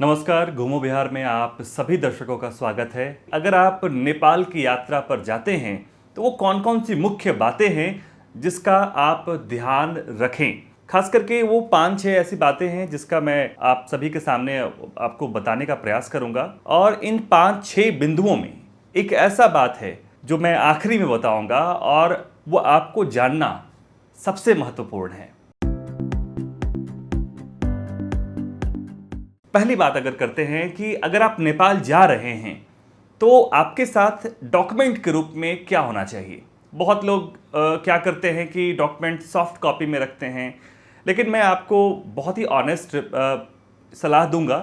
नमस्कार, घूमो बिहार में आप सभी दर्शकों का स्वागत है। अगर आप नेपाल की यात्रा पर जाते हैं तो वो कौन कौन सी मुख्य बातें हैं जिसका आप ध्यान रखें। खास करके वो 5-6 ऐसी बातें हैं जिसका मैं आप सभी के सामने आपको बताने का प्रयास करूंगा। और इन 5-6 बिंदुओं में एक ऐसा बात है जो मैं आखिरी में बताऊंगा और वो आपको जानना सबसे महत्वपूर्ण है। पहली बात अगर करते हैं कि अगर आप नेपाल जा रहे हैं तो आपके साथ डॉक्यूमेंट के रूप में क्या होना चाहिए। बहुत लोग क्या करते हैं कि डॉक्यूमेंट सॉफ्ट कॉपी में रखते हैं, लेकिन मैं आपको बहुत ही ऑनेस्ट सलाह दूंगा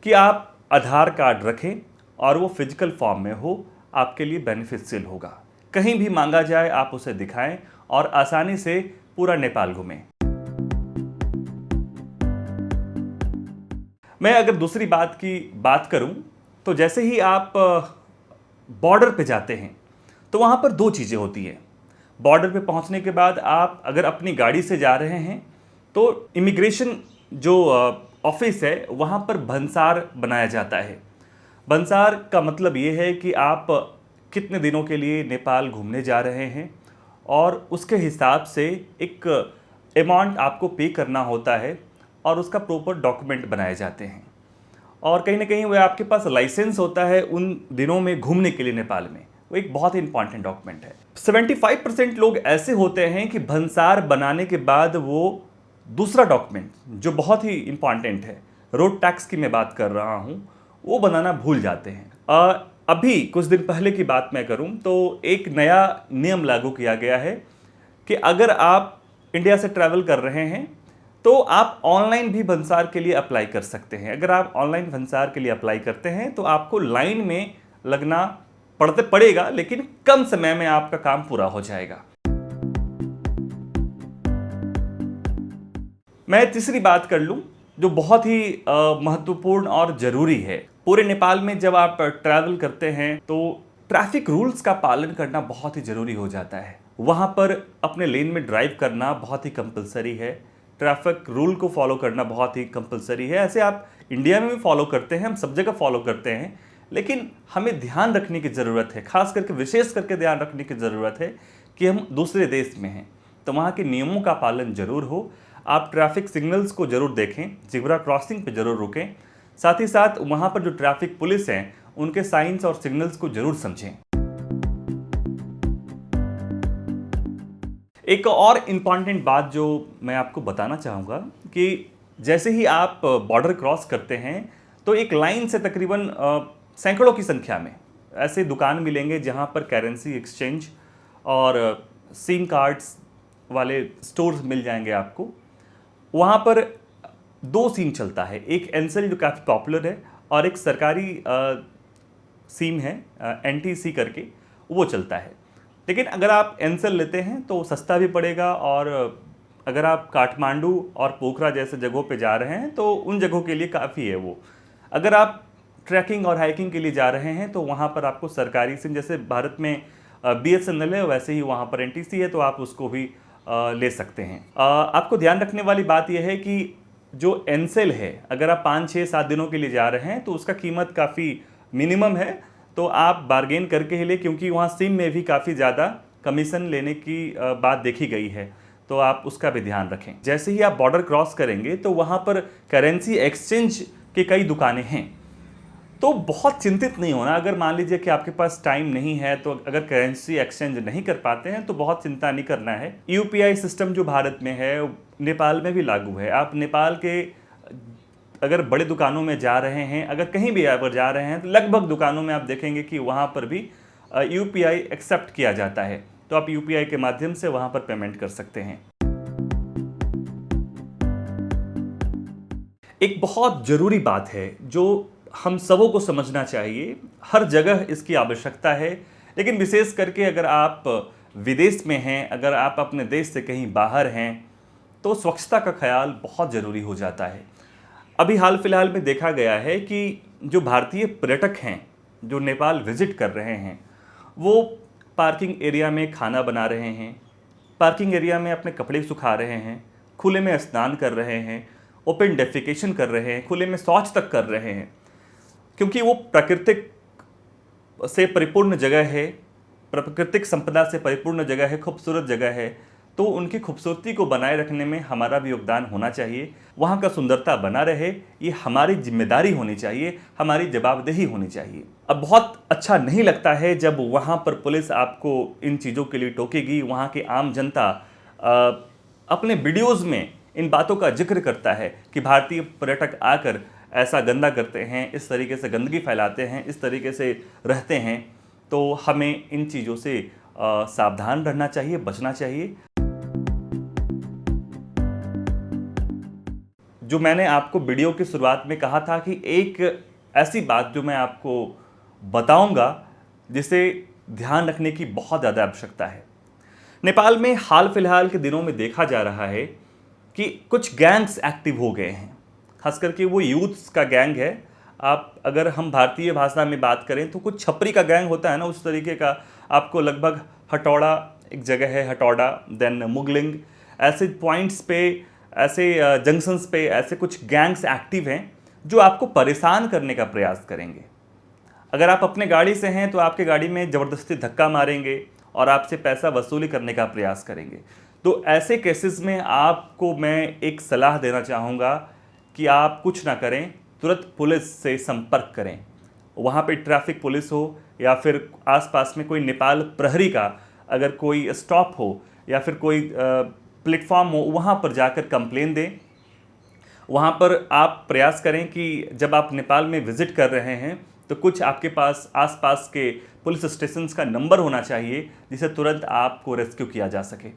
कि आप आधार कार्ड रखें और वो फिजिकल फॉर्म में हो, आपके लिए बेनिफिशियल होगा। कहीं भी मांगा जाए आप उसे दिखाएं और आसानी से पूरा नेपाल घूमें। मैं अगर दूसरी बात की बात करूं तो जैसे ही आप बॉर्डर पे जाते हैं तो वहां पर दो चीज़ें होती हैं। बॉर्डर पे पहुंचने के बाद आप अगर अपनी गाड़ी से जा रहे हैं तो इमिग्रेशन जो ऑफिस है वहां पर भंसार बनाया जाता है। भंसार का मतलब ये है कि आप कितने दिनों के लिए नेपाल घूमने जा रहे हैं और उसके हिसाब से एक अमाउंट आपको पे करना होता है और उसका प्रॉपर डॉक्यूमेंट बनाए जाते हैं। और कहीं ना कहीं वह आपके पास लाइसेंस होता है उन दिनों में घूमने के लिए नेपाल में, वो एक बहुत ही इंपॉर्टेंट डॉक्यूमेंट है। 75% लोग ऐसे होते हैं कि भंसार बनाने के बाद वो दूसरा डॉक्यूमेंट जो बहुत ही इंपॉर्टेंट है, रोड टैक्स की मैं बात कर रहा हूँ, वो बनाना भूल जाते हैं। अभी कुछ दिन पहले की बात मैं करूँ तो एक नया नियम लागू किया गया है कि अगर आप इंडिया से ट्रैवल कर रहे हैं तो आप ऑनलाइन भी भंसार के लिए अप्लाई कर सकते हैं। अगर आप ऑनलाइन भंसार के लिए अप्लाई करते हैं तो आपको लाइन में लगना पड़ेगा, लेकिन कम समय में आपका काम पूरा हो जाएगा। मैं तीसरी बात कर लूं जो बहुत ही महत्वपूर्ण और ज़रूरी है। पूरे नेपाल में जब आप ट्रैवल करते हैं तो ट्रैफिक रूल्स का पालन करना बहुत ही ज़रूरी हो जाता है। वहाँ पर अपने लेन में ड्राइव करना बहुत ही कंपलसरी है, ट्रैफिक रूल को फॉलो करना बहुत ही कंपलसरी है। ऐसे आप इंडिया में भी फॉलो करते हैं, हम सब जगह फॉलो करते हैं, लेकिन हमें ध्यान रखने की ज़रूरत है, खास करके विशेष करके ध्यान रखने की ज़रूरत है कि हम दूसरे देश में हैं तो वहाँ के नियमों का पालन जरूर हो। आप ट्रैफिक सिग्नल्स को जरूर देखें, ज़ेब्रा क्रॉसिंग पे जरूर रुकें, साथ ही साथ वहाँ पर जो ट्रैफिक पुलिस हैं उनके साइंस और सिग्नल्स को जरूर समझें। एक और इम्पॉर्टेंट बात जो मैं आपको बताना चाहूँगा कि जैसे ही आप बॉर्डर क्रॉस करते हैं तो एक लाइन से तकरीबन सैकड़ों की संख्या में ऐसे दुकान मिलेंगे जहाँ पर करेंसी एक्सचेंज और सिम कार्ड्स वाले स्टोर्स मिल जाएंगे आपको। वहाँ पर दो सिम चलता है, एक एनसेल जो काफ़ी पॉपुलर है और एक सरकारी सिम है NTC करके, वो चलता है। लेकिन अगर आप एनसेल लेते हैं तो सस्ता भी पड़ेगा और अगर आप काठमांडू और पोखरा जैसे जगहों पे जा रहे हैं तो उन जगहों के लिए काफ़ी है वो। अगर आप ट्रैकिंग और हाइकिंग के लिए जा रहे हैं तो वहाँ पर आपको सरकारी सिम, जैसे भारत में BSNL है वैसे ही वहाँ पर NTC है, तो आप उसको भी ले सकते हैं। आपको ध्यान रखने वाली बात यह है कि जो एनसेल है अगर आप 5-6-7 दिनों के लिए जा रहे हैं तो उसका कीमत काफ़ी मिनिमम है, तो आप बार्गेन करके ही ले, क्योंकि वहाँ सिम में भी काफ़ी ज़्यादा कमीशन लेने की बात देखी गई है, तो आप उसका भी ध्यान रखें। जैसे ही आप बॉर्डर क्रॉस करेंगे तो वहाँ पर करेंसी एक्सचेंज की कई दुकानें हैं, तो बहुत चिंतित नहीं होना। अगर मान लीजिए कि आपके पास टाइम नहीं है तो अगर करेंसी एक्सचेंज नहीं कर पाते हैं तो बहुत चिंता नहीं करना है। UPI सिस्टम जो भारत में है नेपाल में भी लागू है। आप नेपाल के अगर बड़े दुकानों में जा रहे हैं, अगर कहीं भी आप जा रहे हैं तो लगभग दुकानों में आप देखेंगे कि वहाँ पर भी UPI एक्सेप्ट किया जाता है, तो आप UPI के माध्यम से वहाँ पर पेमेंट कर सकते हैं। एक बहुत ज़रूरी बात है जो हम सबों को समझना चाहिए, हर जगह इसकी आवश्यकता है, लेकिन विशेष करके अगर आप विदेश में हैं, अगर आप अपने देश से कहीं बाहर हैं तो स्वच्छता का ख्याल बहुत ज़रूरी हो जाता है। अभी हाल फिलहाल में देखा गया है कि जो भारतीय पर्यटक हैं जो नेपाल विज़िट कर रहे हैं वो पार्किंग एरिया में खाना बना रहे हैं, पार्किंग एरिया में अपने कपड़े सुखा रहे हैं, खुले में स्नान कर रहे हैं, ओपन डेफिकेशन कर रहे हैं, खुले में शौच तक कर रहे हैं, क्योंकि वो प्राकृतिक से परिपूर्ण जगह है, प्राकृतिक संपदा से परिपूर्ण जगह है, खूबसूरत जगह है, तो उनकी खूबसूरती को बनाए रखने में हमारा भी योगदान होना चाहिए। वहाँ का सुंदरता बना रहे, ये हमारी जिम्मेदारी होनी चाहिए, हमारी जवाबदेही होनी चाहिए। अब बहुत अच्छा नहीं लगता है जब वहाँ पर पुलिस आपको इन चीज़ों के लिए टोकेगी। वहाँ की आम जनता अपने वीडियोज़ में इन बातों का जिक्र करता है कि भारतीय पर्यटक आकर ऐसा गंदा करते हैं, इस तरीके से गंदगी फैलाते हैं, इस तरीके से रहते हैं। तो हमें इन चीज़ों से सावधान रहना चाहिए, बचना चाहिए। जो मैंने आपको वीडियो की शुरुआत में कहा था कि एक ऐसी बात जो मैं आपको बताऊंगा जिसे ध्यान रखने की बहुत ज़्यादा आवश्यकता है। नेपाल में हाल फिलहाल के दिनों में देखा जा रहा है कि कुछ गैंग्स एक्टिव हो गए हैं, खास करके वो यूथ्स का गैंग है। आप अगर हम भारतीय भाषा में बात करें तो कुछ छपरी का गैंग होता है ना, उस तरीके का आपको लगभग हटौड़ा एक जगह है, हटौड़ा, देन मुगलिंग, ऐसे पॉइंट्स पे, ऐसे जंक्शंस पे ऐसे कुछ गैंग्स एक्टिव हैं जो आपको परेशान करने का प्रयास करेंगे। अगर आप अपने गाड़ी से हैं तो आपके गाड़ी में ज़बरदस्ती धक्का मारेंगे और आपसे पैसा वसूली करने का प्रयास करेंगे। तो ऐसे केसेस में आपको मैं एक सलाह देना चाहूँगा कि आप कुछ ना करें, तुरंत पुलिस से संपर्क करें। वहाँ पे ट्रैफिक पुलिस हो या फिर आसपास में कोई नेपाल प्रहरी का अगर कोई स्टॉप हो या फिर कोई प्लेटफॉर्म हो, वहाँ पर जाकर कंप्लेन दें। वहाँ पर आप प्रयास करें कि जब आप नेपाल में विज़िट कर रहे हैं तो कुछ आपके पास आसपास के पुलिस स्टेशंस का नंबर होना चाहिए जिसे तुरंत आपको रेस्क्यू किया जा सके।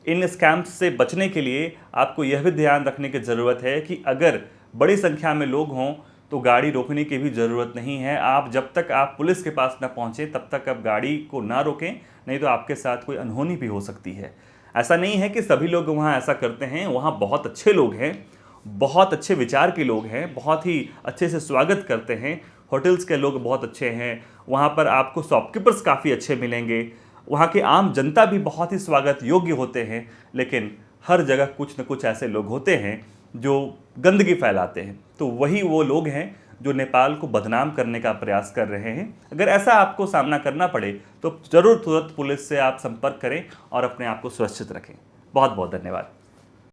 इन स्कैम्स से बचने के लिए आपको यह भी ध्यान रखने की ज़रूरत है कि अगर बड़ी संख्या में लोग हों तो गाड़ी रोकने की भी ज़रूरत नहीं है। आप जब तक आप पुलिस के पास ना पहुँचें तब तक आप गाड़ी को ना रोकें, नहीं तो आपके साथ कोई अनहोनी भी हो सकती है। ऐसा नहीं है कि सभी लोग वहाँ ऐसा करते हैं, वहाँ बहुत अच्छे लोग हैं, बहुत अच्छे विचार के लोग हैं, बहुत ही अच्छे से स्वागत करते हैं। होटल्स के लोग बहुत अच्छे हैं, वहाँ पर आपको शॉपकीपर्स काफ़ी अच्छे मिलेंगे, वहाँ की आम जनता भी बहुत ही स्वागत योग्य होते हैं। लेकिन हर जगह कुछ न कुछ ऐसे लोग होते हैं जो गंदगी फैलाते हैं, तो वही वो लोग हैं जो नेपाल को बदनाम करने का प्रयास कर रहे हैं। अगर ऐसा आपको सामना करना पड़े तो ज़रूर तुरंत पुलिस से आप संपर्क करें और अपने आप को सुरक्षित रखें। बहुत बहुत धन्यवाद।